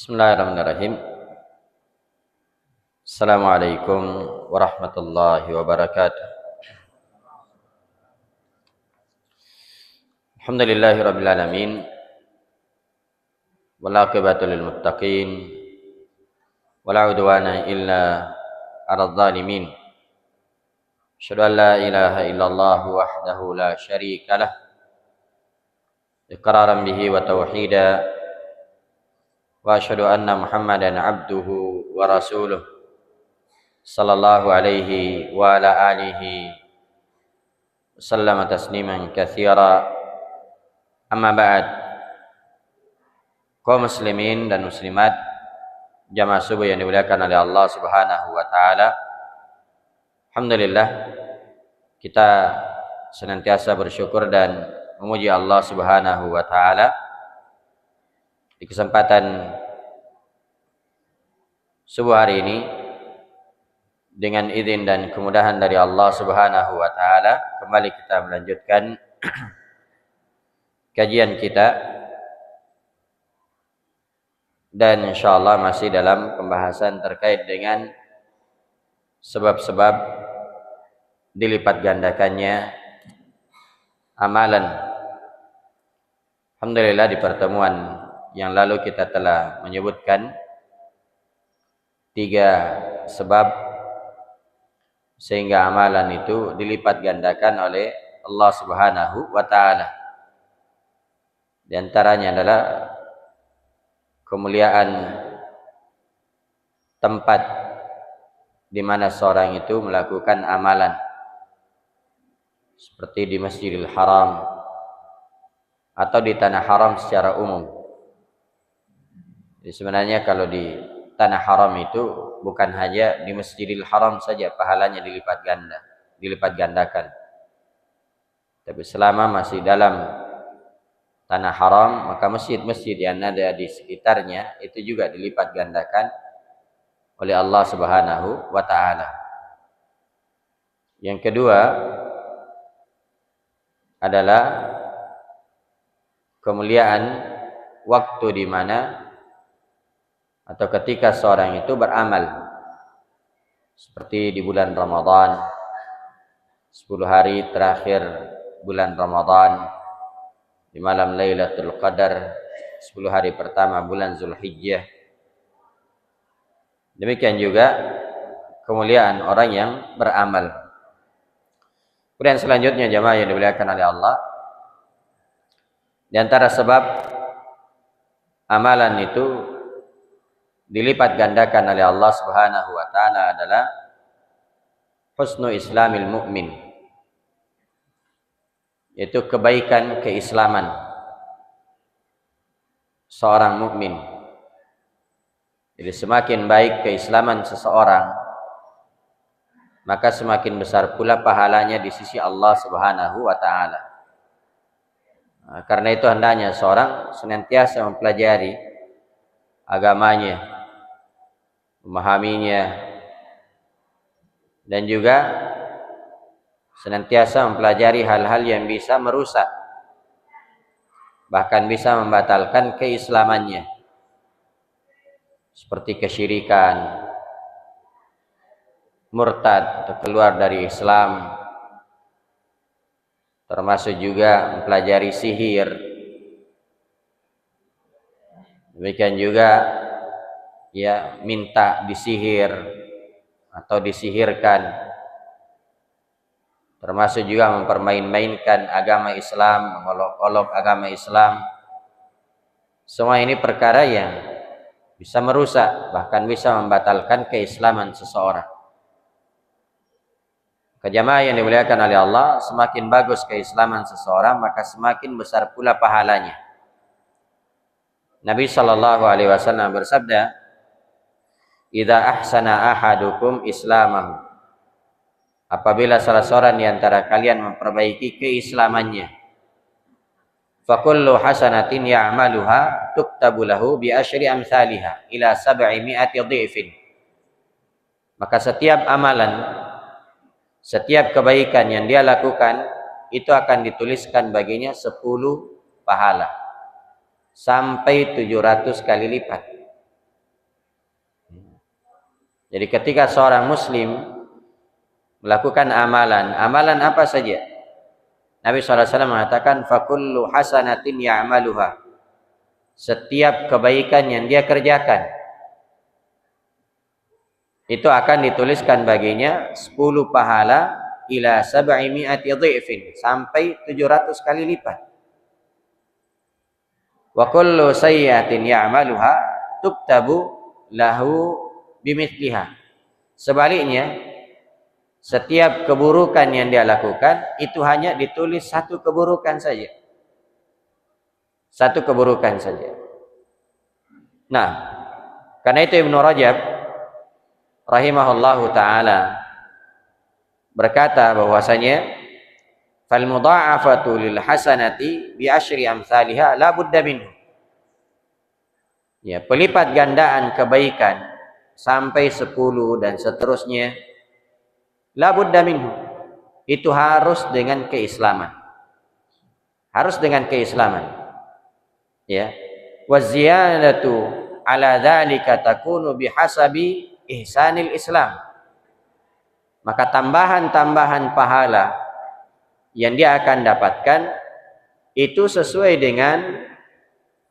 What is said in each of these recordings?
Bismillahirrahmanirrahim. Assalamualaikum warahmatullahi wabarakatuh. Alhamdulillahirabbil alamin. Wal aqibatu lil muttaqin. Wala udwana illa 'alal zalimin. Asyhadu an la ilaha illallah wahdahu la syarikalah. Iqraran bihi wa tauhida. Wa asyhadu anna Muhammadan abduhu wa rasuluh. Sallallahu alaihi wa ala alihi sallama tasliman katsira. Amma ba'd. Kaum muslimin dan muslimat jamaah subuh yang dimuliakan oleh Allah Subhanahu wa taala. Alhamdulillah kita senantiasa bersyukur dan memuji Allah Subhanahu wa taala di kesempatan subuh hari ini dengan izin dan kemudahan dari Allah Subhanahu wa taala kembali kita melanjutkan kajian kita dan insyaallah masih dalam pembahasan terkait dengan sebab-sebab dilipat gandakannya amalan. Alhamdulillah di pertemuan yang lalu kita telah menyebutkan 3 sebab sehingga amalan itu dilipat gandakan oleh Allah Subhanahu wa taala. Di antaranya adalah kemuliaan tempat di mana seorang itu melakukan amalan, seperti di Masjidil Haram atau di tanah haram secara umum. Jadi sebenarnya kalau di tanah haram itu bukan hanya di Masjidil Haram saja pahalanya dilipat gandakan. Tapi selama masih dalam tanah haram, maka masjid-masjid yang ada di sekitarnya itu juga dilipat gandakan oleh Allah Subhanahu wa taala. Yang kedua adalah kemuliaan waktu di mana atau ketika seorang itu beramal, seperti di bulan Ramadan, 10 hari terakhir bulan Ramadan, di malam Lailatul Qadar, 10 hari pertama bulan Zulhijjah. Demikian juga kemuliaan orang yang beramal. Kemudian selanjutnya jamaah yang dimuliakan oleh Allah, di antara sebab amalan itu dilipat gandakan oleh Allah Subhanahu wa taala adalah husnu islamil mu'min, yaitu kebaikan keislaman seorang mukmin. Jadi semakin baik keislaman seseorang, maka semakin besar pula pahalanya di sisi Allah Subhanahu wa taala. Karena itu hendaknya seorang senantiasa mempelajari agamanya, memahaminya, dan juga senantiasa mempelajari hal-hal yang bisa merusak, bahkan bisa membatalkan keislamannya, seperti kesyirikan, murtad atau keluar dari Islam, termasuk juga mempelajari sihir. Demikian juga ya minta disihir atau disihirkan, termasuk juga mempermain-mainkan agama Islam, mengolok-olok agama Islam. Semua ini perkara yang bisa merusak, bahkan bisa membatalkan keislaman seseorang. Jamaah yang dimuliakan oleh Allah, semakin bagus keislaman seseorang, maka semakin besar pula pahalanya. Nabi sallallahu alaihi wasallam bersabda, "Idza ahsana ahadukum islamahu." Apabila salah seorang di antara kalian memperbaiki keislamannya, fa kullu hasanatin ya'maluha tuktabu lahu bi asyri amsalha ila 700 dhifin. Maka setiap amalan, setiap kebaikan yang dia lakukan itu akan dituliskan baginya 10 pahala sampai 700 kali lipat. Jadi ketika seorang muslim melakukan amalan apa saja, Nabi SAW mengatakan fakullu hasanatin ya'maluha, setiap kebaikan yang dia kerjakan itu akan dituliskan baginya 10 pahala ila 700 dhifin, sampai 700 kali lipat. Wa kullu sayyi'atin ya'maluha tuktabu lahu bimithliha. Sebaliknya, setiap keburukan yang dia lakukan itu hanya ditulis satu keburukan saja. Satu keburukan saja. Nah, karena itu Ibnu Rajab rahimahullahu taala berkata bahwasanya fal mudha'afatu lil hasanati bi asyri amsalha la budda minhu. Ya, pelipat gandaan kebaikan sampai 10 dan seterusnya la budda minhu. Itu harus dengan keislaman. Harus dengan keislaman. Ya. Wa ziyadatu ala dzalika takunu bihasabi ihsanil Islam. Maka tambahan-tambahan pahala yang dia akan dapatkan itu sesuai dengan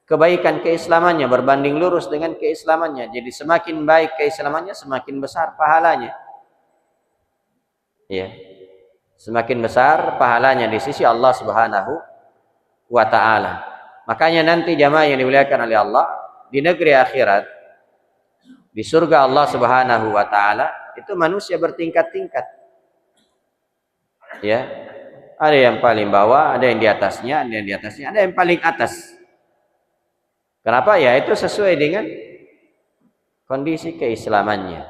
kebaikan keislamannya, berbanding lurus dengan keislamannya. Jadi semakin baik keislamannya, semakin besar pahalanya. Ya. Semakin besar pahalanya di sisi Allah Subhanahu wa taala. Makanya nanti jamaah yang dimuliakan oleh Allah, di negeri akhirat, di surga Allah Subhanahu wa taala, itu manusia bertingkat-tingkat. Ya. Ada yang paling bawah, ada yang di atasnya, ada yang di atasnya, ada yang paling atas. Kenapa? Ya itu sesuai dengan kondisi keislamannya.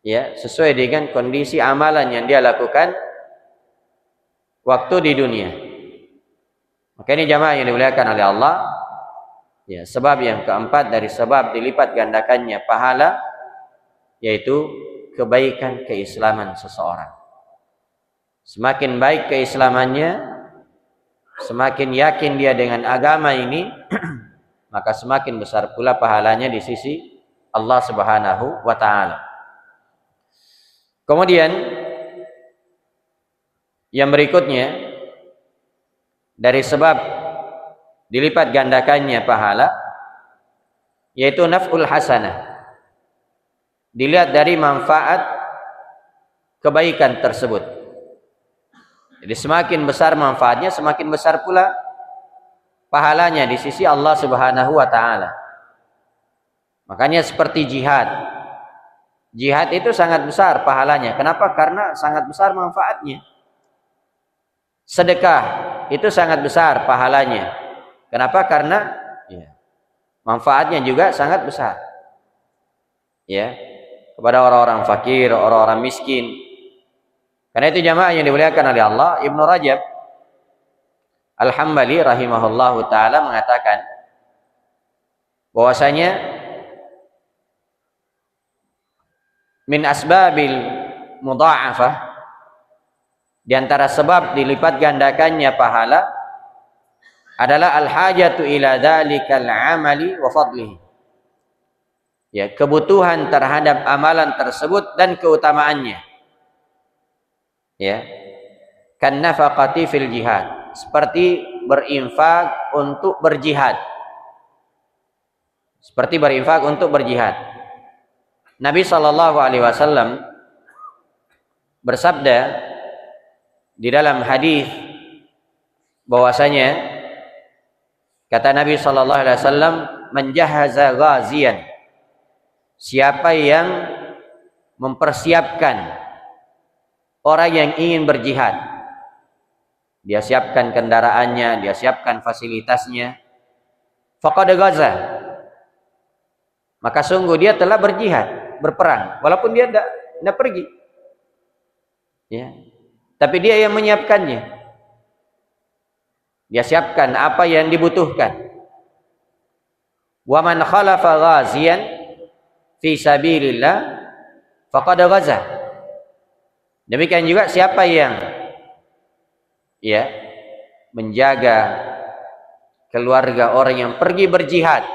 Ya, sesuai dengan kondisi amalan yang dia lakukan waktu di dunia. Maka ini jamaah yang dimuliakan oleh Allah, ya, sebab yang keempat dari sebab dilipat gandakannya pahala, yaitu kebaikan keislaman seseorang. Semakin baik keislamannya, semakin yakin dia dengan agama ini, maka semakin besar pula pahalanya di sisi Allah Subhanahu wa taala. Kemudian yang berikutnya dari sebab dilipat gandakannya pahala, yaitu naf'ul hasanah. Dilihat dari manfaat kebaikan tersebut. Jadi semakin besar manfaatnya, semakin besar pula pahalanya di sisi Allah Subhanahu wa taala. Makanya seperti jihad. Jihad itu sangat besar pahalanya. Kenapa? Karena sangat besar manfaatnya. Sedekah itu sangat besar pahalanya. Kenapa? Karena ya, manfaatnya juga sangat besar. Ya, kepada orang-orang fakir, orang-orang miskin. Karena itu jamaah yang dimuliakan oleh Allah, Ibnu Rajab Al-Hambali rahimahullahu taala mengatakan bahwasanya min asbabil mudha'afah, di antara sebab dilipat gandakannya pahala adalah al-hajatu ila dzalikal amali wa fadlihi. Ya, kebutuhan terhadap amalan tersebut dan keutamaannya. Ya. Kan nafaqati fil jihad, seperti berinfak untuk berjihad. Seperti berinfak untuk berjihad. Nabi sallallahu alaihi wasallam bersabda di dalam hadis bahwasanya kata Nabi sallallahu alaihi wasallam, "Menjahaza ghaziyan." Siapa yang mempersiapkan orang yang ingin berjihad, dia siapkan kendaraannya, dia siapkan fasilitasnya, faqad ghaza, maka sungguh dia telah berjihad, berperang, walaupun dia tidak pergi, ya, tapi dia yang menyiapkannya, dia siapkan apa yang dibutuhkan. Wa man khalafa ghaziyan fi sabilillah faqad ghaza. Demikian juga siapa yang ya menjaga keluarga orang yang pergi berjihad,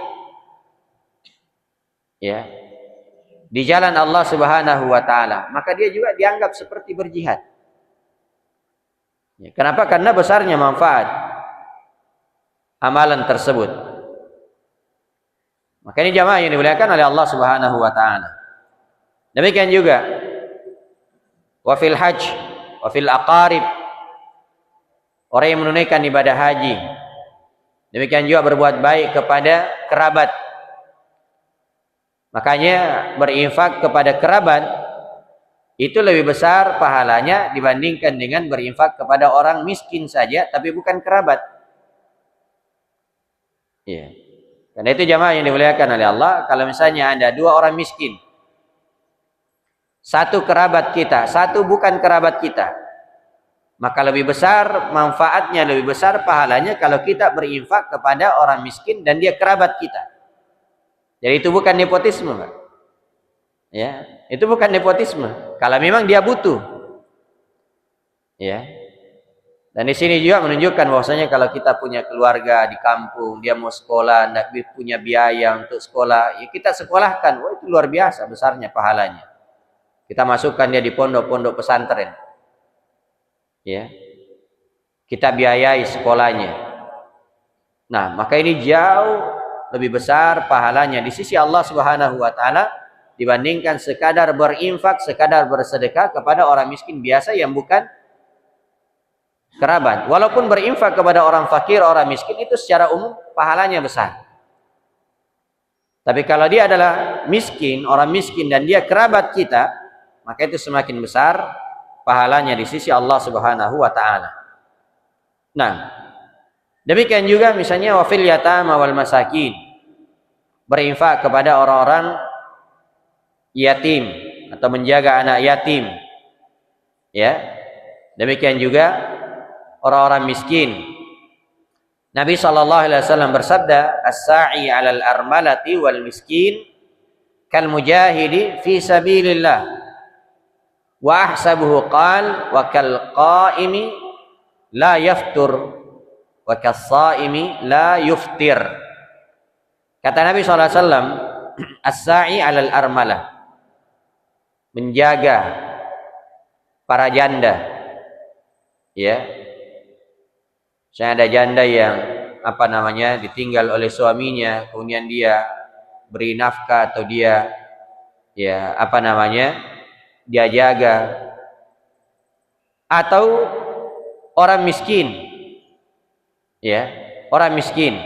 ya, di jalan Allah Subhanahu wa taala, maka dia juga dianggap seperti berjihad. Ya, kenapa? Karena besarnya manfaat amalan tersebut. Maka ini jamaah yang dimuliakan oleh Allah Subhanahu wa taala. Demikian juga wa fil hajj wa fil aqarib, orang yang menunaikan ibadah haji. Demikian juga berbuat baik kepada kerabat. Makanya berinfak kepada kerabat itu lebih besar pahalanya dibandingkan dengan berinfak kepada orang miskin saja tapi bukan kerabat. Ya. Karena itu jamaah yang dimuliakan oleh Allah, kalau misalnya ada dua orang miskin, satu kerabat kita, satu bukan kerabat kita, maka lebih besar manfaatnya, lebih besar pahalanya kalau kita berinfak kepada orang miskin dan dia kerabat kita. Jadi itu bukan nepotisme, Pak. Ya, itu bukan nepotisme. Kalau memang dia butuh. Ya. Dan di sini juga menunjukkan bahwasanya kalau kita punya keluarga di kampung, dia mau sekolah, tidak punya biaya untuk sekolah, ya kita sekolahkan. Wah, itu luar biasa besarnya pahalanya. Kita masukkan dia di pondok-pondok pesantren. Ya. Kita biayai sekolahnya. Nah, maka ini jauh lebih besar pahalanya di sisi Allah Subhanahu wa taala dibandingkan sekadar berinfak, sekadar bersedekah kepada orang miskin biasa yang bukan kerabat. Walaupun berinfak kepada orang fakir, orang miskin itu secara umum pahalanya besar. Tapi kalau dia adalah miskin, orang miskin dan dia kerabat kita, maka itu semakin besar pahalanya di sisi Allah Subhanahu wa taala. Nah, demikian juga misalnya wafil yatama wal masakin, berinfak kepada orang-orang yatim atau menjaga anak yatim. Ya. Demikian juga orang-orang miskin. Nabi sallallahu alaihi wasallam bersabda, "As-sa'i 'alal armalati wal miskin kal mujahidi fi sabilillah." Wa ahsabuhu qal wa kal qa'imi la yaftur wa kas saimi la yuftir. Kata Nabi SAW, as-sa'i 'alal armalah, menjaga para janda. Ya. Saya ada janda yang ditinggal oleh suaminya, kemudian dia beri nafkah atau dia dia jaga, atau orang miskin. Ya, orang miskin.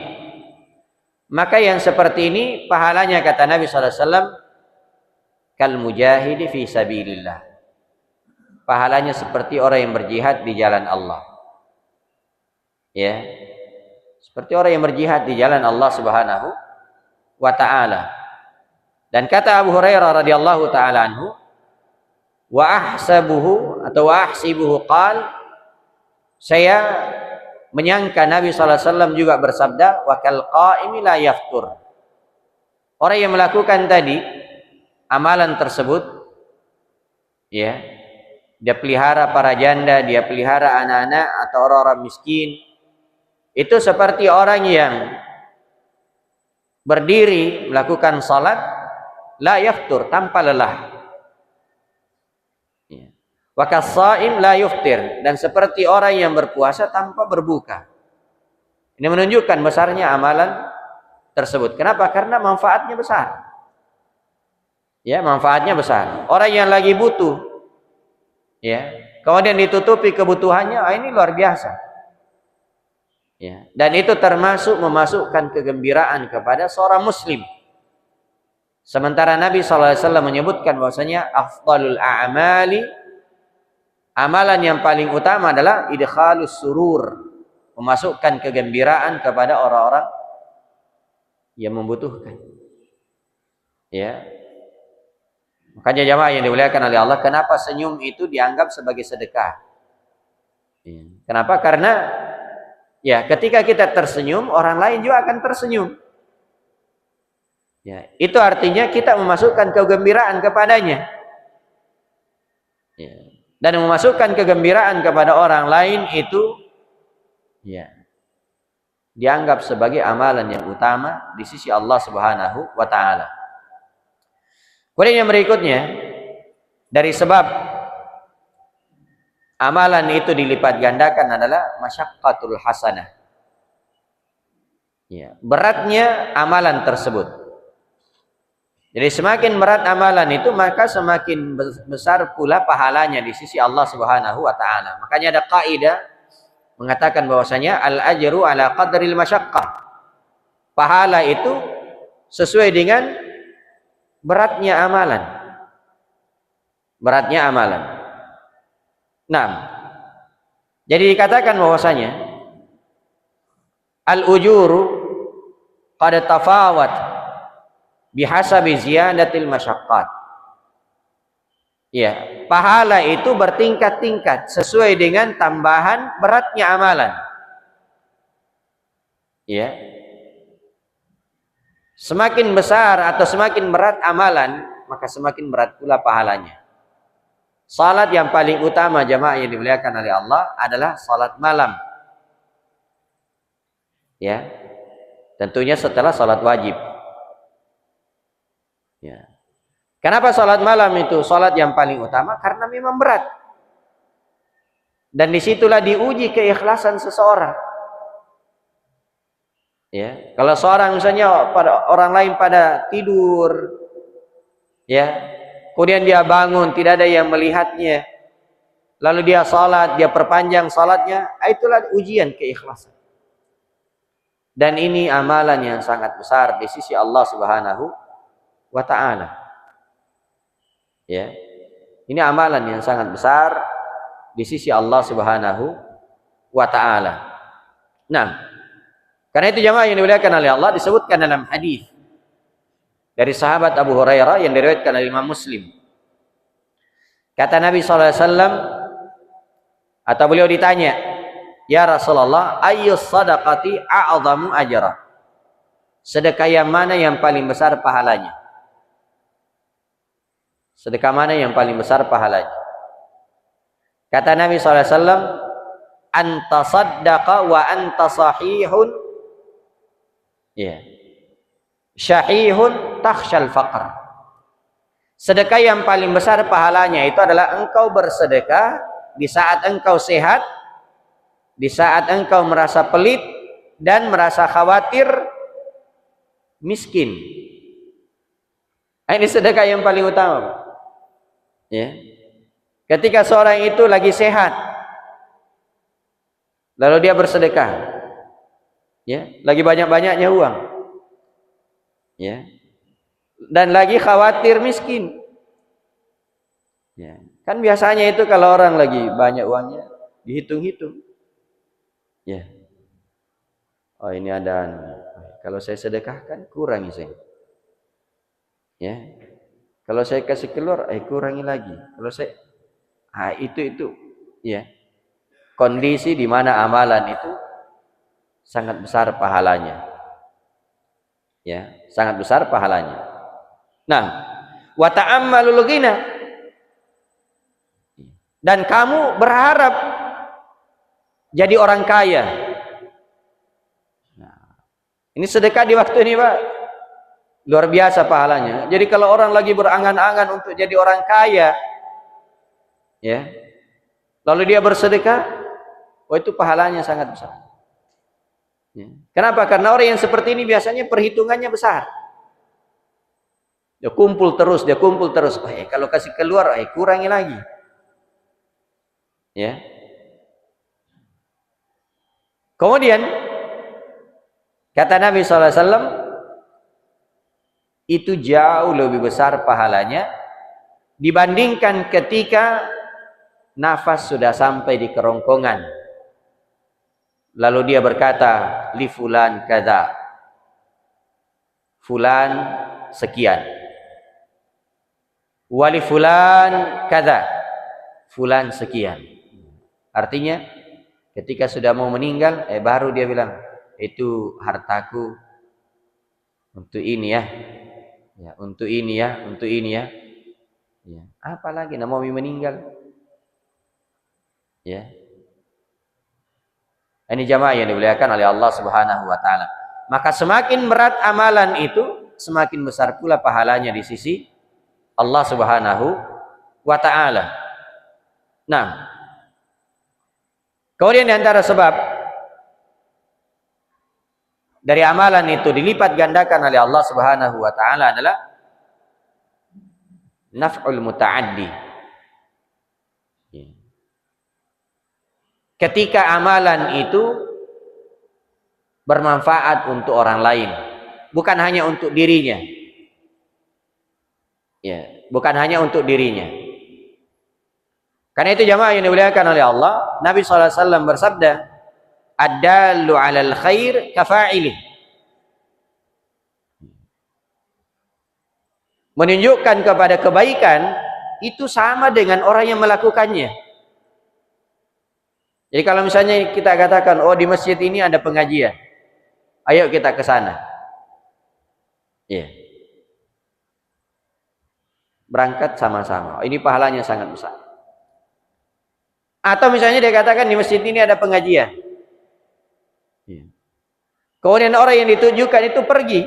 Maka yang seperti ini pahalanya kata Nabi SAW kal mujahidi fi sabilillah. Pahalanya seperti orang yang berjihad di jalan Allah. Ya. Seperti orang yang berjihad di jalan Allah Subhanahu wa taala. Dan kata Abu Hurairah radhiyallahu taala anhu, wa ahsibuhu qal, saya menyangka Nabi SAW juga bersabda, wa kal qa'imi la yaftur. Orang yang melakukan tadi amalan tersebut, ya, dia pelihara para janda, dia pelihara anak-anak atau orang-orang miskin, itu seperti orang yang berdiri melakukan salat la yaftur, tanpa lelah. Wa kas-shaim la yuftir, dan seperti orang yang berpuasa tanpa berbuka. Ini menunjukkan besarnya amalan tersebut. Kenapa? Karena manfaatnya besar. Ya, manfaatnya besar. Orang yang lagi butuh, ya, kemudian ditutupi kebutuhannya, ini luar biasa. Ya, dan itu termasuk memasukkan kegembiraan kepada seorang muslim. Sementara Nabi SAW menyebutkan bahwasanya afdalul a'mali, amalan yang paling utama adalah idkhalus surur, memasukkan kegembiraan kepada orang-orang yang membutuhkan. Ya. Makanya jamaah yang dimuliakan oleh Allah, kenapa senyum itu dianggap sebagai sedekah? Ya. Kenapa? Karena ya, ketika kita tersenyum, orang lain juga akan tersenyum. Ya, itu artinya kita memasukkan kegembiraan kepadanya. Ya. Dan memasukkan kegembiraan kepada orang lain itu, ya, dianggap sebagai amalan yang utama di sisi Allah Subhanahu wa taala. Kemudian yang berikutnya, dari sebab amalan itu dilipat gandakan adalah masyaqqatul hasanah. Ya, beratnya amalan tersebut. Jadi semakin berat amalan itu, maka semakin besar pula pahalanya di sisi Allah Subhanahu wa taala. Makanya ada kaidah mengatakan bahwasanya al-ajru ala qadril masyaqqah. Pahala itu sesuai dengan beratnya amalan. Beratnya amalan. Nah, jadi dikatakan bahwasanya al-ujuru qad tafawat bihasabi ziyadatil masyaqqat. Ya, pahala itu bertingkat-tingkat sesuai dengan tambahan beratnya amalan. Ya. Semakin besar atau semakin berat amalan, maka semakin berat pula pahalanya. Salat yang paling utama jamaah yang dimuliakan oleh Allah adalah salat malam. Ya. Tentunya setelah salat wajib. Ya. Kenapa salat malam itu salat yang paling utama? Karena memang berat. Dan disitulah diuji keikhlasan seseorang. Ya, kalau seorang misalnya pada orang lain pada tidur, ya, kemudian dia bangun tidak ada yang melihatnya, lalu dia salat, dia perpanjang salatnya, itulah ujian keikhlasan. Dan ini amalan yang sangat besar di sisi Allah Subhanahu wa taala. Ya. Ini amalan yang sangat besar di sisi Allah Subhanahu wa taala. Nah, karena itu jamaah yang dimuliakan oleh Allah disebutkan dalam hadis dari sahabat Abu Hurairah yang diriwayatkan oleh Imam Muslim. Kata Nabi SAW, atau beliau ditanya, "Ya Rasulullah, ayyus sadaqati a'zamu ajra?" Sedekah yang mana yang paling besar pahalanya? Sedekah mana yang paling besar pahalanya? Kata Nabi SAW, "Anta saddaqa wa anta sahihun." Ya. Syahihun takhsyal faqr. Sedekah yang paling besar pahalanya itu adalah engkau bersedekah di saat engkau sehat, di saat engkau merasa pelit dan merasa khawatir miskin. Ini sedekah yang paling utama. Ya. Ketika seorang itu lagi sehat, lalu dia bersedekah. Ya, lagi banyak-banyaknya uang. Ya. Dan lagi khawatir miskin. Ya. Kan biasanya itu kalau orang lagi banyak uangnya dihitung-hitung. Ya. Oh, ini ada, kalau saya sedekahkan kurangi saya. Ya. Kalau saya kasih keluar, kurangi lagi. Kalau saya itu ya. Kondisi di mana amalan itu sangat besar pahalanya. Ya, sangat besar pahalanya. Nah, wa ta'ammalul ghina. Dan kamu berharap jadi orang kaya. Nah, ini sedekah di waktu ini, Pak. Luar biasa pahalanya. Jadi kalau orang lagi berangan-angan untuk jadi orang kaya, ya. Lalu dia bersedekah, itu pahalanya sangat besar. Ya. Kenapa? Karena orang yang seperti ini biasanya perhitungannya besar. Dia kumpul terus. Kalau kasih keluar, kurangi lagi. Ya. Kemudian kata Nabi SAW, itu jauh lebih besar pahalanya dibandingkan ketika nafas sudah sampai di kerongkongan. Lalu dia berkata, li fulan kadza, fulan sekian, wali fulan kadza, fulan sekian. Artinya ketika sudah mau meninggal, baru dia bilang, itu hartaku untuk ini ya, untuk ini ya, untuk ini ya. Ya. Apalagi mau meninggal, ya. Ini jamaah yang dimuliakan oleh Allah Subhanahu wa taala. Maka semakin berat amalan itu, semakin besar pula pahalanya di sisi Allah Subhanahu wa taala. Nah, kemudian di antara sebab dari amalan itu dilipat gandakan oleh Allah Subhanahu wa taala adalah naf'ul muta'addi. Ketika amalan itu bermanfaat untuk orang lain, bukan hanya untuk dirinya. Ya, bukan hanya untuk dirinya. Karena itu jamaah yang dimuliakan oleh Allah, Nabi SAW bersabda, "Ad-dallu 'alal khair kafa'ilih." Menunjukkan kepada kebaikan itu sama dengan orang yang melakukannya. Jadi kalau misalnya kita katakan, oh di masjid ini ada pengajian, ayo kita ke sana. Ya. Berangkat sama-sama. Ini pahalanya sangat besar. Atau misalnya dia katakan di masjid ini ada pengajian. Ya. Kemudian orang yang ditujukan itu pergi.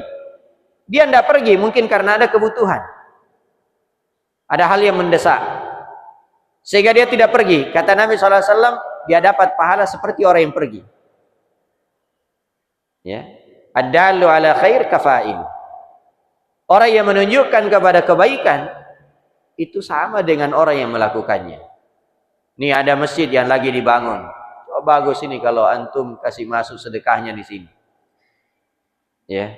Dia tidak pergi mungkin karena ada kebutuhan. Ada hal yang mendesak. Sehingga dia tidak pergi. Kata Nabi SAW, dia dapat pahala seperti orang yang pergi. Ya. Ad-dallu 'ala khair kafa'il. Orang yang menunjukkan kepada kebaikan itu sama dengan orang yang melakukannya. Nih ada masjid yang lagi dibangun. Oh, bagus ini kalau antum kasih masuk sedekahnya di sini. Ya.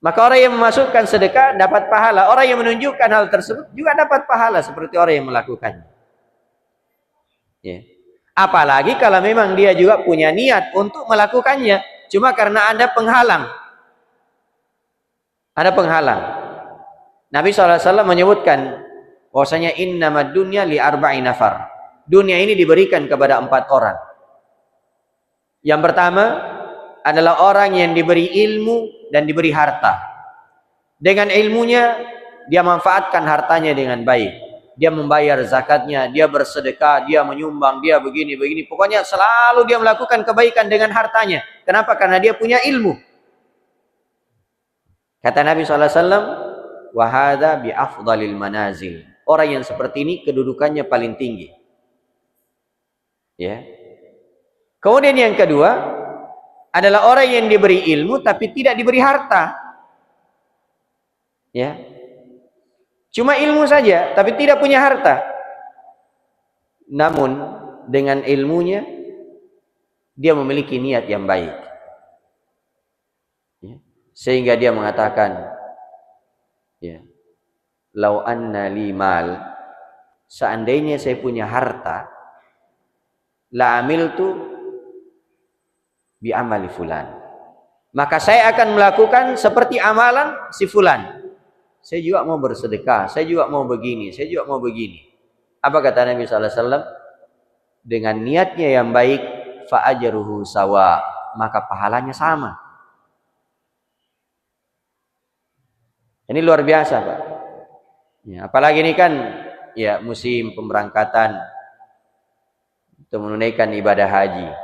Maka orang yang memasukkan sedekah dapat pahala. Orang yang menunjukkan hal tersebut juga dapat pahala seperti orang yang melakukannya. Ya. Apalagi kalau memang dia juga punya niat untuk melakukannya, cuma karena ada penghalang. Ada penghalang. Nabi SAW menyebutkan bahwasanya innamad dunya li arba'i nafar. Dunia ini diberikan kepada 4 orang. Yang pertama adalah orang yang diberi ilmu dan diberi harta. Dengan ilmunya dia manfaatkan hartanya dengan baik. Dia membayar zakatnya, dia bersedekah, dia menyumbang, dia begini-begini. Pokoknya selalu dia melakukan kebaikan dengan hartanya. Kenapa? Karena dia punya ilmu. Kata Nabi SAW, wa hadza bi afdalil manazil. Orang yang seperti ini kedudukannya paling tinggi. Ya. Kemudian yang kedua adalah orang yang diberi ilmu tapi tidak diberi harta. Ya. Cuma ilmu saja tapi tidak punya harta. Namun dengan ilmunya dia memiliki niat yang baik. Ya. Sehingga dia mengatakan, ya, lau anna li mal, seandainya saya punya harta, la amiltu bi amali fulan, maka saya akan melakukan seperti amalan si fulan. Saya juga mau bersedekah, saya juga mau begini, saya juga mau begini. Apa kata Nabi SAW? Dengan niatnya yang baik, fa ajruhu sawa, maka pahalanya sama. Ini luar biasa, Pak. Ya, apalagi ini kan ya musim pemberangkatan untuk menunaikan ibadah haji.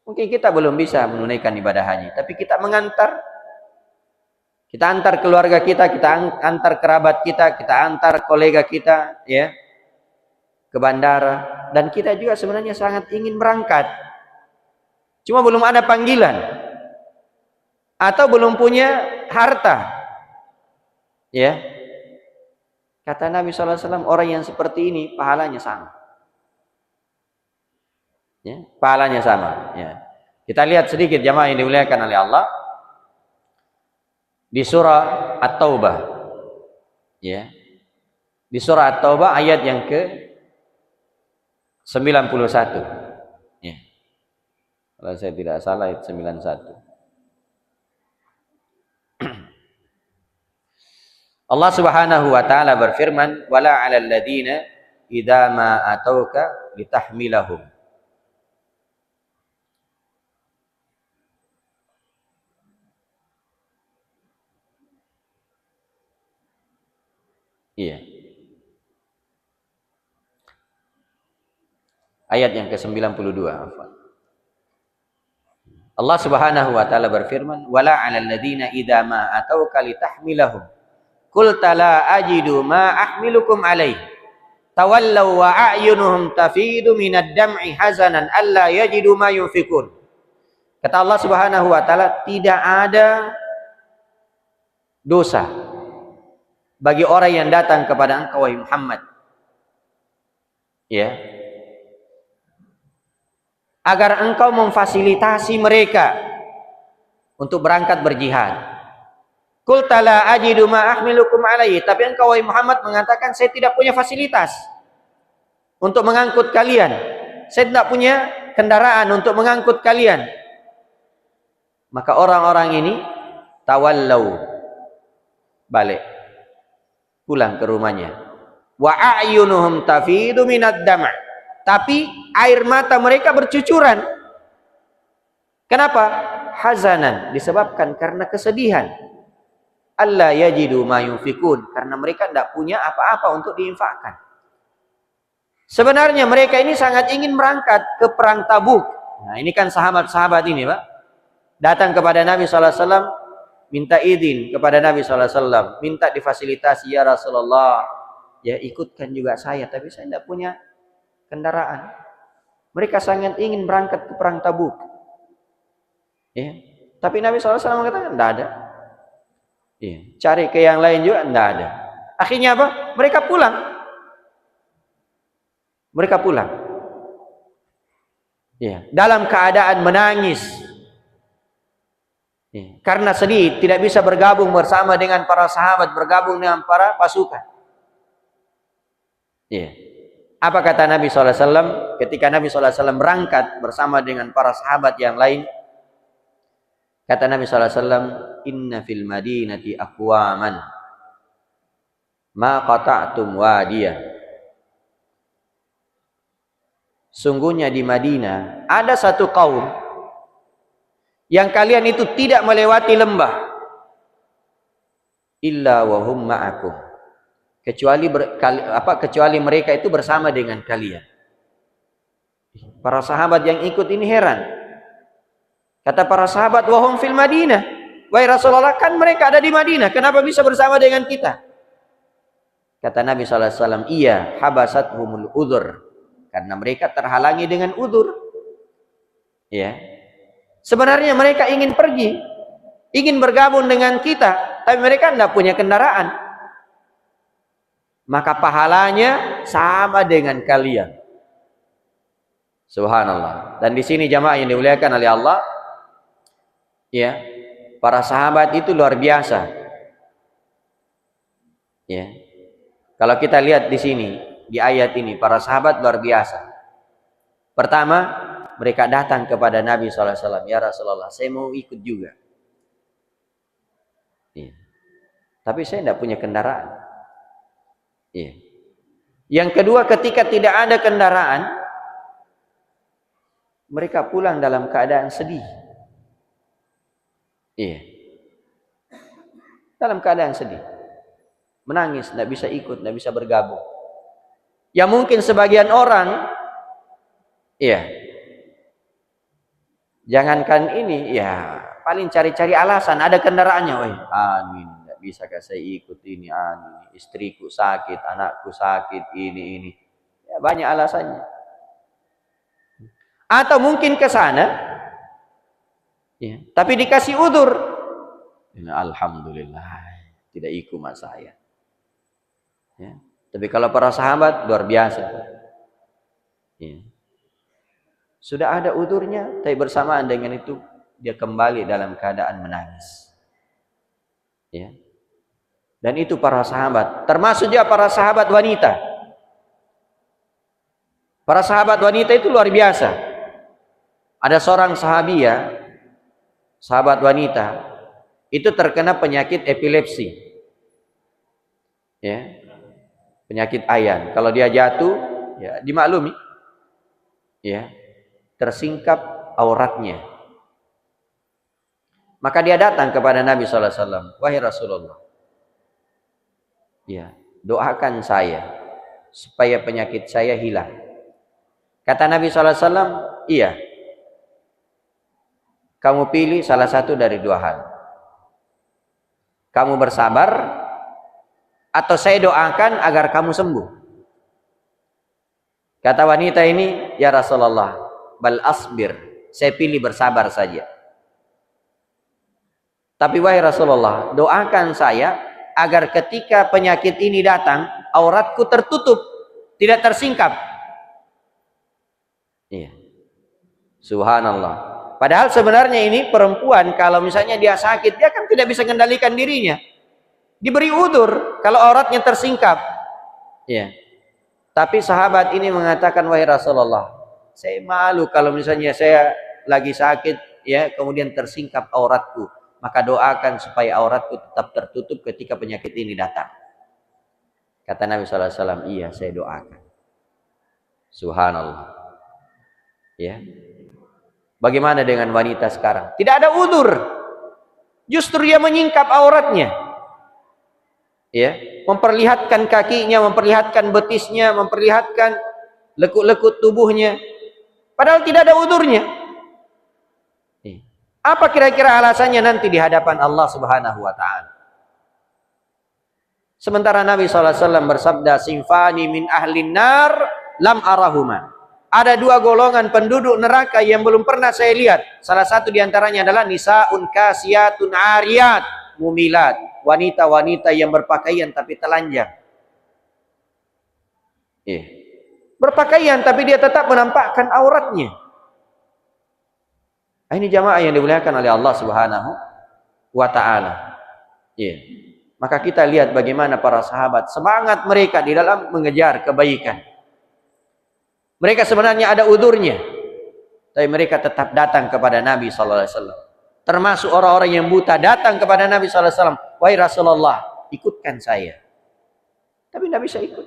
Mungkin kita belum bisa menunaikan ibadah haji, tapi kita mengantar. Kita antar keluarga kita antar kerabat kita antar kolega kita, ya, ke bandara. Dan kita juga sebenarnya sangat ingin berangkat. Cuma belum ada panggilan. Atau belum punya harta. Ya. Kata Nabi SAW, orang yang seperti ini pahalanya sama. Ya, pahalanya sama. Ya. Kita lihat sedikit jamaah yang dimuliakan oleh Allah. Di surah At-Taubah, ya, di surah At-Taubah ayat yang ke-91, ya, kalau saya tidak salah ayat 91. Allah Subhanahu wa taala berfirman, wala 'alal ladzina idza ma atauka litahmilahum. Iya. Ayat yang ke-92. Allah Subhanahu wa taala berfirman, "Wala 'alal ladzina idza ma atauka litahmilahum qulta la ajidu ma ahmilukum alaih tawallaw wa a'yunuhum tafidu minad dam'i hazanan alla yajidu ma yunfikun. Kata Allah Subhanahu wa taala, tidak ada dosa bagi orang yang datang kepada engkau wahai Muhammad, ya, agar engkau memfasilitasi mereka untuk berangkat berjihad. Qul la ajidu ma ahmilukum alaihi, tapi engkau wahai Muhammad mengatakan saya tidak punya fasilitas untuk mengangkut kalian. Saya tidak punya kendaraan untuk mengangkut kalian. Maka orang-orang ini tawallau, balik, pulang ke rumahnya. Wa a'yunuhum tafidu minad dam', tapi air mata mereka bercucuran. Kenapa? Hazanan, disebabkan karena kesedihan. Alla yajidu ma yunfikun, karena mereka tidak punya apa-apa untuk diinfakkan. Sebenarnya mereka ini sangat ingin berangkat ke perang Tabuk. Nah, ini kan sahabat-sahabat ini, Pak, datang kepada Nabi SAW, minta izin kepada Nabi SAW, minta difasilitasi, ya Rasulullah, ya ikutkan juga saya, tapi saya tidak punya kendaraan. Mereka sangat ingin berangkat ke perang Tabuk, ya. Tapi Nabi SAW mengatakan tidak ada, ya. Cari ke yang lain juga tidak ada. Akhirnya apa? Mereka pulang, ya, dalam keadaan menangis, ya, karena sedih tidak bisa bergabung bersama dengan para sahabat, bergabung dengan para pasukan. Ya. Apa kata Nabi SAW ketika Nabi SAW berangkat bersama dengan para sahabat yang lain? Kata Nabi SAW, inna fil madinati aqwaman ma qata'tum wadiyah. Sungguhnya di Madinah ada satu kaum yang kalian itu tidak melewati lembah illa wa hum ma'akum, kecuali mereka itu bersama dengan kalian. Para sahabat yang ikut ini heran. Kata para sahabat, wa hum fil Madinah, wahai Rasulullah, kan mereka ada di Madinah, kenapa bisa bersama dengan kita? Kata Nabi SAW, iya, habasathumul udhur, karena mereka terhalangi dengan udzur. Ya. Sebenarnya mereka ingin pergi, ingin bergabung dengan kita, tapi mereka tidak punya kendaraan. Maka pahalanya sama dengan kalian. Subhanallah. Dan di sini jamaah yang dimuliakan oleh Allah, ya, para sahabat itu luar biasa. Ya. Kalau kita lihat di sini, di ayat ini, para sahabat luar biasa. Pertama, mereka datang kepada Nabi SAW, ya Rasulullah, saya mau ikut juga. Ya. Tapi saya tidak punya kendaraan. Ya. Yang kedua, ketika tidak ada kendaraan, mereka pulang dalam keadaan sedih. Ya. Dalam keadaan sedih. Menangis, tidak bisa ikut, tidak bisa bergabung. Ya mungkin sebagian orang, ya, jangankan ini, ya paling cari-cari alasan, ada kendaraannya, wah, ini tidak bisa saya ikut ini, istriku sakit, anakku sakit, ini, ya, banyak alasannya. Atau mungkin ke sana, ya, tapi dikasih udzur, alhamdulillah, tidak ikut mas saya. Ya. Tapi kalau para sahabat luar biasa, ya. Sudah ada udzurnya, tapi bersamaan dengan itu dia kembali dalam keadaan menangis. Ya. Dan itu para sahabat, termasuk juga para sahabat wanita. Para sahabat wanita itu luar biasa. Ada seorang sahabiah, sahabat wanita, itu terkena penyakit epilepsi. Ya. Penyakit ayan. Kalau dia jatuh, ya dimaklumi, ya, tersingkap auratnya. Maka dia datang kepada Nabi SAW, wahai Rasulullah, ya, doakan saya supaya penyakit saya hilang. Kata Nabi SAW, iya, kamu pilih salah satu dari dua hal. Kamu bersabar atau saya doakan agar kamu sembuh? Kata wanita ini, ya Rasulullah, bal asbir, saya pilih bersabar saja. Tapi wahai Rasulullah, doakan saya agar ketika penyakit ini datang, auratku tertutup, tidak tersingkap. Iya. Subhanallah. Padahal sebenarnya ini perempuan, kalau misalnya dia sakit, dia kan tidak bisa mengendalikan dirinya. Diberi udzur kalau auratnya tersingkap. Ya. Tapi sahabat ini mengatakan, wahai Rasulullah, saya malu kalau misalnya saya lagi sakit, ya, kemudian tersingkap auratku. Maka doakan supaya auratku tetap tertutup ketika penyakit ini datang. Kata Nabi SAW, iya saya doakan. Subhanallah. Ya. Bagaimana dengan wanita sekarang? Tidak ada udzur. Justru dia menyingkap auratnya. Ya, memperlihatkan kakinya, memperlihatkan betisnya, memperlihatkan lekuk-lekuk tubuhnya. Padahal tidak ada udzurnya. Apa kira-kira alasannya nanti di hadapan Allah Subhanahu wa taala? Sementara Nabi SAW bersabda, "Sinfani min ahlin nar lam arahuma." Ada dua golongan penduduk neraka yang belum pernah saya lihat. Salah satu di antaranya adalah nisaun kasiyatun ariyat mumilat, wanita-wanita yang berpakaian tapi telanjang. Berpakaian tapi dia tetap menampakkan auratnya. Ini jamaah yang dimuliakan oleh Allah Subhanahu wa taala. Maka kita lihat bagaimana para sahabat semangat mereka di dalam mengejar kebaikan. Mereka sebenarnya ada udzurnya, tapi mereka tetap datang kepada Nabi sallallahu alaihi wasallam. Termasuk orang-orang yang buta datang kepada Nabi sallallahu alaihi wasallam, "Wahai Rasulullah, ikutkan saya." Tapi tidak bisa ikut.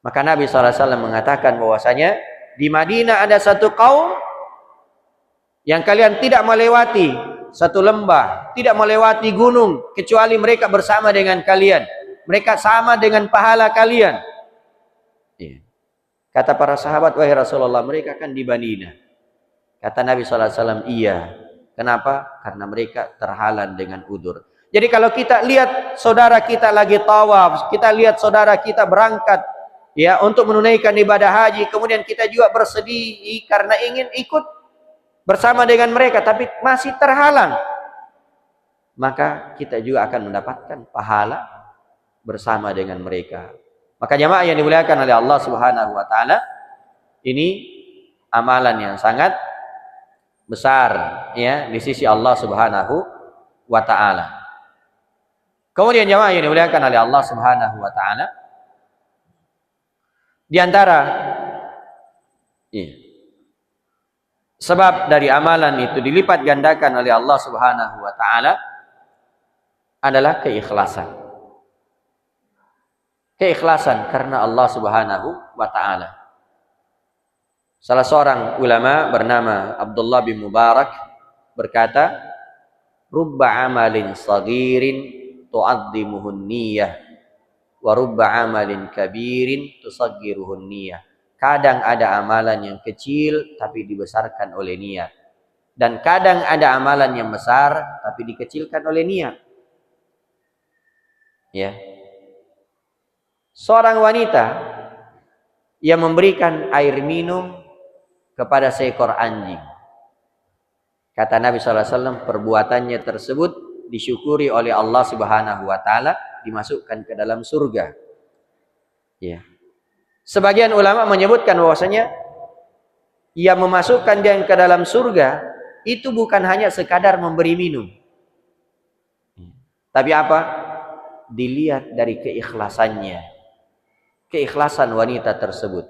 Maka Nabi sallallahu alaihi wasallam mengatakan bahwasanya di Madinah ada satu kaum yang kalian tidak melewati satu lembah, tidak melewati gunung kecuali mereka bersama dengan kalian. Mereka sama dengan pahala kalian. Kata para sahabat, wahai Rasulullah, mereka kan di Madinah. Kata Nabi SAW, iya. Kenapa? Karena mereka terhalang dengan udzur. Jadi kalau kita lihat saudara kita lagi tawaf, kita lihat saudara kita berangkat ya untuk menunaikan ibadah haji, kemudian kita juga bersedih karena ingin ikut bersama dengan mereka, tapi masih terhalang, maka kita juga akan mendapatkan pahala bersama dengan mereka. Maka jamaah yang dimuliakan oleh Allah Subhanahu wa taala, ini amalan yang sangat besar ya di sisi Allah Subhanahu wa taala. Kemudian jamaah yang dimuliakan oleh Allah Subhanahu wa taala, di antara sebab dari amalan itu dilipat gandakan oleh Allah Subhanahu wa taala adalah keikhlasan. Keikhlasan karena Allah Subhanahu wa taala. Salah seorang ulama bernama Abdullah bin Mubarak berkata, "Rubba amalin saghirin tu'azzimuhun niyyah wa rubba amalin kabirin tusaggiruhun niyyah." Kadang ada amalan yang kecil tapi dibesarkan oleh niat. Dan kadang ada amalan yang besar tapi dikecilkan oleh niat. Ya. Seorang wanita yang memberikan air minum kepada seekor anjing. Kata Nabi SAW, perbuatannya tersebut disyukuri oleh Allah Subhanahu wa taala, dimasukkan ke dalam surga. Ya. Sebagian ulama menyebutkan bahwasanya yang memasukkan dia ke dalam surga itu bukan hanya sekadar memberi minum. Tapi apa? Dilihat dari keikhlasannya. Keikhlasan wanita tersebut.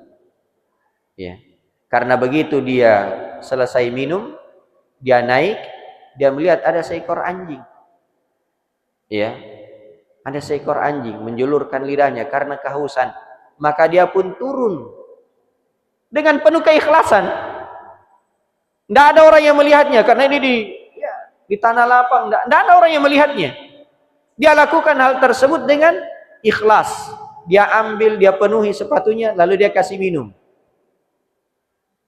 Ya. Karena begitu dia selesai minum, dia naik, dia melihat ada seekor anjing. Ya. Ada seekor anjing menjulurkan lidahnya karena kehausan. Maka dia pun turun dengan penuh keikhlasan. Tidak ada orang yang melihatnya karena ini di tanah lapang. Tidak ada orang yang melihatnya. Dia lakukan hal tersebut dengan ikhlas. Dia ambil, dia penuhi sepatunya, lalu dia kasih minum.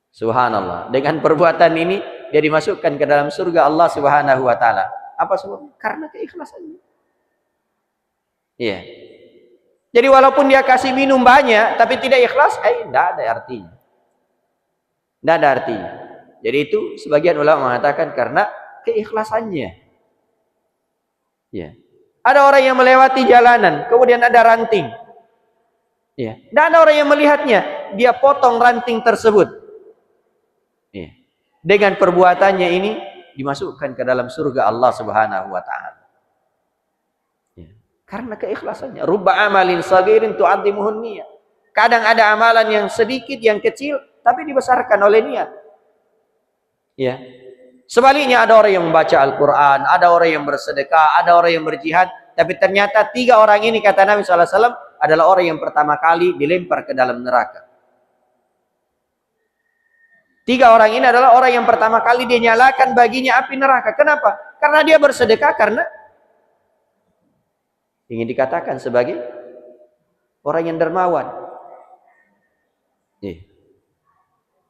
Subhanallah. Dengan perbuatan ini dia dimasukkan ke dalam surga Allah Subhanahu wa taala. Apa sebabnya? Karena keikhlasannya. Iya. Jadi walaupun dia kasih minum banyak tapi tidak ikhlas, tidak ada artinya. Tidak ada artinya. Jadi itu sebagian ulama mengatakan karena keikhlasannya. Ya. Ada orang yang melewati jalanan, kemudian ada ranting. Ya. Dan ada orang yang melihatnya, dia potong ranting tersebut. Ya. Dengan perbuatannya ini dimasukkan ke dalam surga Allah Subhanahu wa taala. Ya. Karena keikhlasannya. Rubba amalin sagirin tu'adhimuhun niyah. Kadang ada amalan yang sedikit, yang kecil, tapi dibesarkan oleh niat. Ya. Sebaliknya ada orang yang membaca Al-Quran, ada orang yang bersedekah, ada orang yang berjihad, tapi ternyata 3 orang ini kata Nabi SAW adalah orang yang pertama kali dilempar ke dalam neraka. 3 orang ini adalah orang yang pertama kali dinyalakan baginya api neraka. Kenapa? Karena dia bersedekah, karena ingin dikatakan sebagai orang yang dermawan.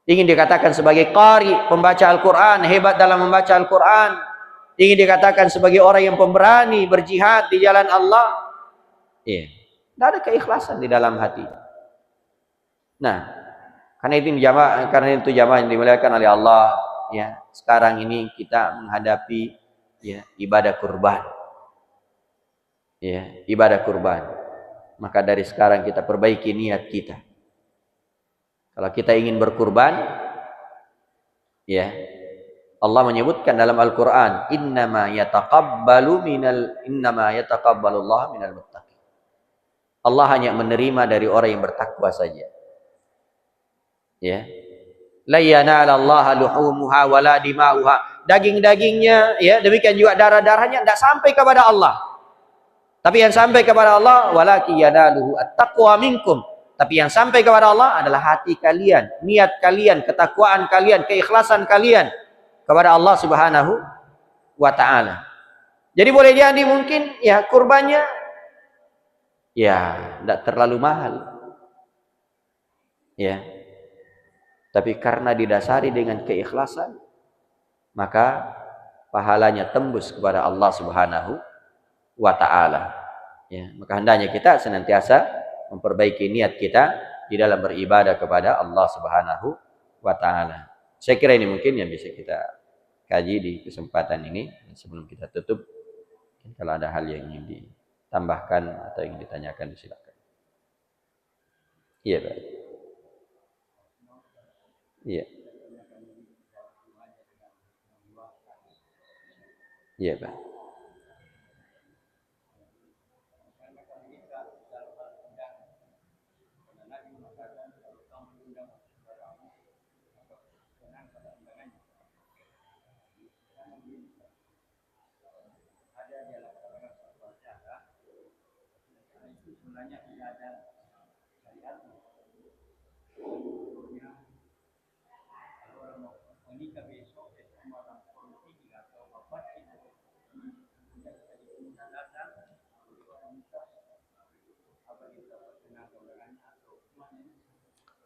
Ingin dikatakan sebagai qari, pembaca Al-Quran, hebat dalam membaca Al-Quran. Ingin dikatakan sebagai orang yang pemberani, berjihad di jalan Allah. Tidak ada keikhlasan di dalam hati. Nah, karena itu jamaah yang dimuliakan oleh Allah. Ya, sekarang ini kita menghadapi ibadah kurban. Ibadah kurban. Maka dari sekarang kita perbaiki niat kita. Kalau kita ingin berkurban, Allah menyebutkan dalam Al-Quran, innama yataqabbalu Allah minal muttaqin. Allah hanya menerima dari orang yang bertakwa saja. La yanalallaha luhumuha wala dima'uha. Daging-dagingnya, demikian juga darah-darahnya tidak sampai kepada Allah. Tapi yang sampai kepada Allah, walaki yanaluhu at-taqwa minkum. Tapi yang sampai kepada Allah adalah hati kalian, niat kalian, ketakwaan kalian, keikhlasan kalian kepada Allah Subhanahu wa taala. Jadi boleh jadi mungkin kurbannya tidak terlalu mahal. Tapi karena didasari dengan keikhlasan, maka pahalanya tembus kepada Allah Subhanahu wa taala. Maka hendaknya kita senantiasa memperbaiki niat kita di dalam beribadah kepada Allah Subhanahu wa taala. Saya kira ini mungkin yang bisa kita kaji di kesempatan ini. Sebelum kita tutup, kalau ada hal yang ingin ditambahkan atau ingin ditanyakan, silakan. Iya, Pak. Iya. Iya, Pak.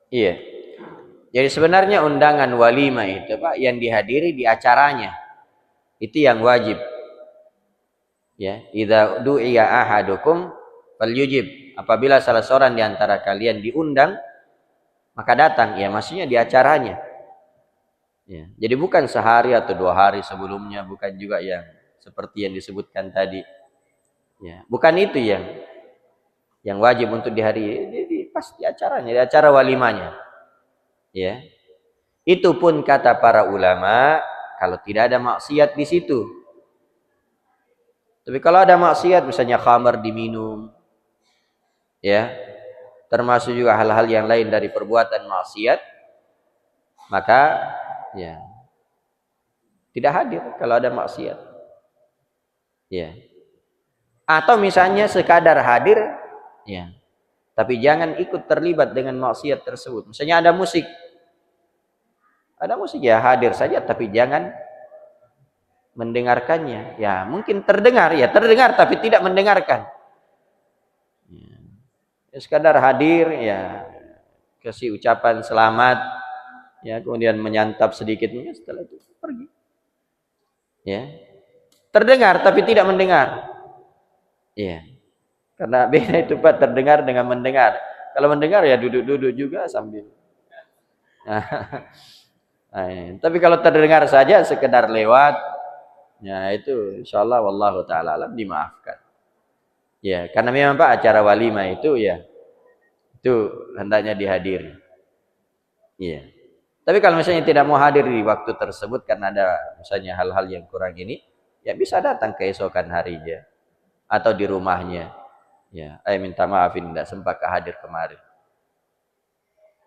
Iya. Jadi sebenarnya undangan walimah itu, Pak, yang dihadiri di acaranya. Itu yang wajib. Idza du'iya ahadukum falyujib. Apabila salah seorang di antara kalian diundang, maka datang. Maksudnya di acaranya. Jadi bukan sehari atau 2 hari sebelumnya, bukan juga yang seperti yang disebutkan tadi. Bukan itu yang wajib untuk dihadiri. Pas di acaranya, di acara walimahnya. Itu pun kata para ulama, kalau tidak ada maksiat di situ. Tapi kalau ada maksiat, misalnya khamar diminum, termasuk juga hal-hal yang lain dari perbuatan maksiat, maka tidak hadir kalau ada maksiat. Atau misalnya sekadar hadir, tapi jangan ikut terlibat dengan maksiat tersebut. Misalnya ada musik. Ada musik, hadir saja tapi jangan mendengarkannya. Mungkin terdengar tapi tidak mendengarkan. Sekadar hadir, kasih ucapan selamat, kemudian menyantap sedikit, setelah itu pergi. Terdengar tapi tidak mendengar. Karena beda itu Pak, terdengar dengan mendengar. Kalau mendengar ya duduk-duduk juga sambil. Tapi kalau terdengar saja sekedar lewat, ya itu insyaallah wallahu taala alam dimaafkan. Ya, karena memang Pak acara walimah itu ya itu hendaknya dihadiri. Iya. Tapi kalau misalnya tidak mau hadir di waktu tersebut karena ada misalnya hal-hal yang kurang ini, ya bisa datang keesokan harinya atau di rumahnya. Ya, minta maafin tidak sempat hadir kemarin.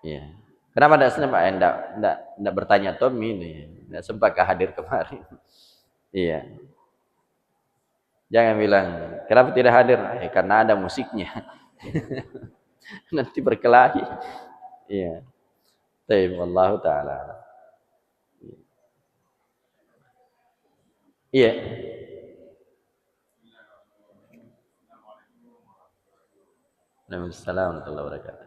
Ya. Kenapa tidak sempat? Tidak bertanya Tommy ini, tidak sempat hadir kemarin. Iya. Jangan bilang kenapa tidak hadir? Karena ada musiknya. Nanti berkelahi. Iya. Tapi wallahu taala. Iya. Waalaikumsalam warahmatullahi wabarakatuh.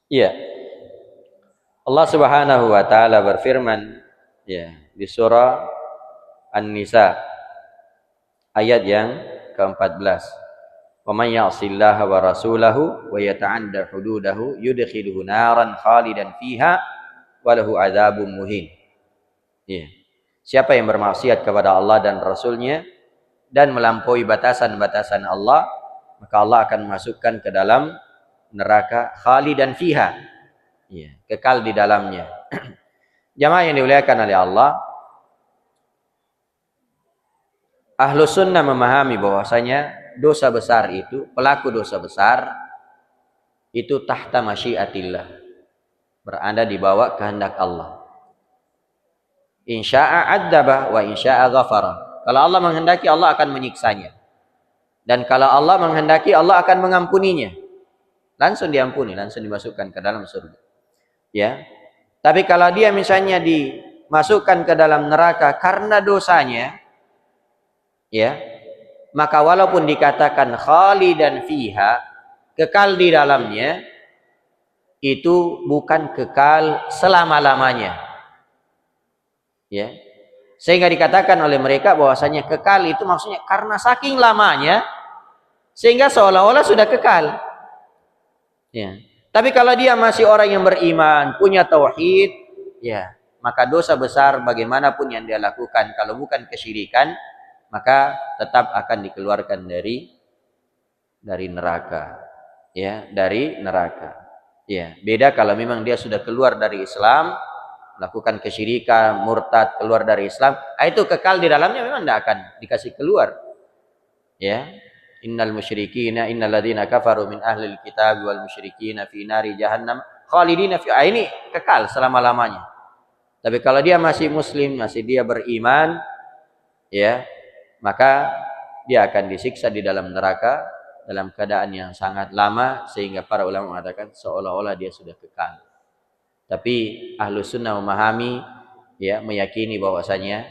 Iya. Allah Subhanahu wa taala berfirman ya di surah An-Nisa ayat yang ke-14. Wa may ya'sillaha wa rasulahu wa yata'adda hududahu yudkhilhu naran khalidan fiha wa lahu adzabun muhin. Ya. Siapa yang bermaksiat kepada Allah dan Rasulnya dan melampaui batasan-batasan Allah, maka Allah akan masukkan ke dalam neraka khalidan fiha. Ya, kekal di dalamnya. Jamaah yang dimuliakan oleh Allah, Ahlus Sunnah memahami bahwasanya dosa besar itu, pelaku dosa besar itu tahta masyiatillah, berada di bawah kehendak Allah. Insya'a adzaba wa insya'a ghafara. Kalau Allah menghendaki, Allah akan menyiksanya. Dan kalau Allah menghendaki, Allah akan mengampuninya. Langsung diampuni, langsung dimasukkan ke dalam surga. Ya. Tapi kalau dia misalnya dimasukkan ke dalam neraka karena dosanya, ya, maka walaupun dikatakan khalidan fiha, kekal di dalamnya, itu bukan kekal selama-lamanya. Ya. Sehingga dikatakan oleh mereka bahwasanya kekal itu maksudnya karena saking lamanya sehingga seolah-olah sudah kekal. Ya. Tapi kalau dia masih orang yang beriman, punya tauhid, ya, maka dosa besar bagaimanapun yang dia lakukan kalau bukan kesyirikan, maka tetap akan dikeluarkan dari neraka. Ya, dari neraka. Ya, beda kalau memang dia sudah keluar dari Islam, melakukan kesyirikan, murtad, keluar dari Islam, itu kekal di dalamnya memang tidak akan dikasih keluar. Ya. Innal musyrikina innal ladzina kafaru min ahlil kitab wal musyrikina fi nari jahannam khalidina fi, ini kekal selama-lamanya. Tapi kalau dia masih muslim, masih dia beriman, ya, maka dia akan disiksa di dalam neraka dalam keadaan yang sangat lama sehingga para ulama mengatakan seolah-olah dia sudah kekal. Tapi Ahlus Sunnah memahami, ya, meyakini bahwasanya